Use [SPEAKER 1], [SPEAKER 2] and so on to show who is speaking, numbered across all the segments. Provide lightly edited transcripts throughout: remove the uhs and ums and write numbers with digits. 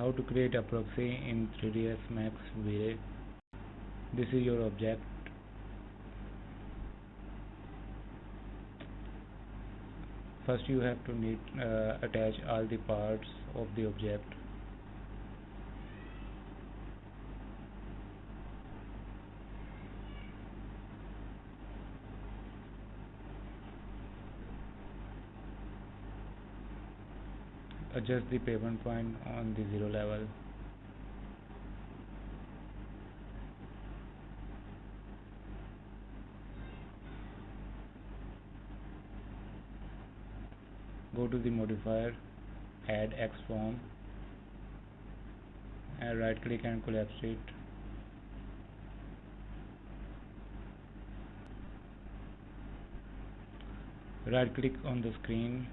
[SPEAKER 1] How to create a proxy in 3ds Max VRAY. This is your object. First you have to attach all the parts of the object. Adjust the pavement point on the 0 level. Go to the modifier, add X form, and right click and collapse it. Right click on the screen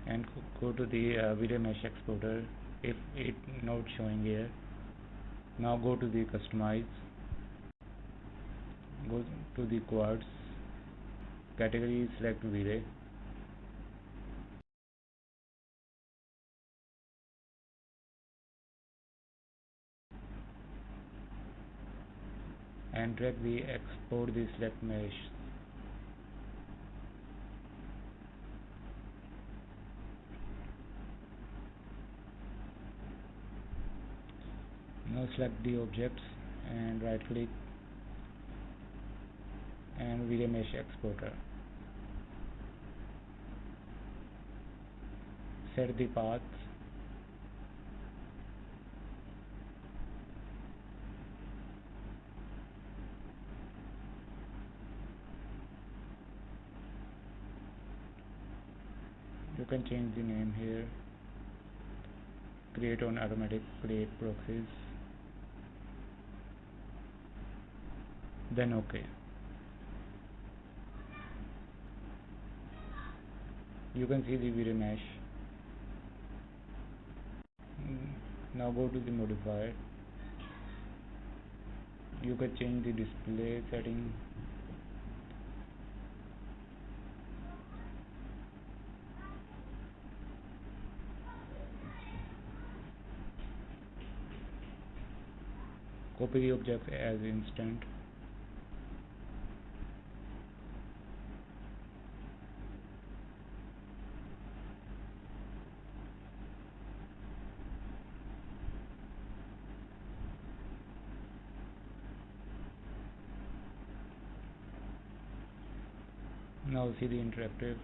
[SPEAKER 1] and go to the VRAY mesh exporter if it not showing here. Now go to the customize, go to the quads, category, select VRAY. And drag the export the select mesh. Now select the objects and right click and VRAY mesh exporter. Set the path. You can change the name here. Create on automatic, create proxies. Then OK. You can see the VRAY mesh. Now go to the modifier. You can change the display setting. Copy the object as instant. Now see the interactive.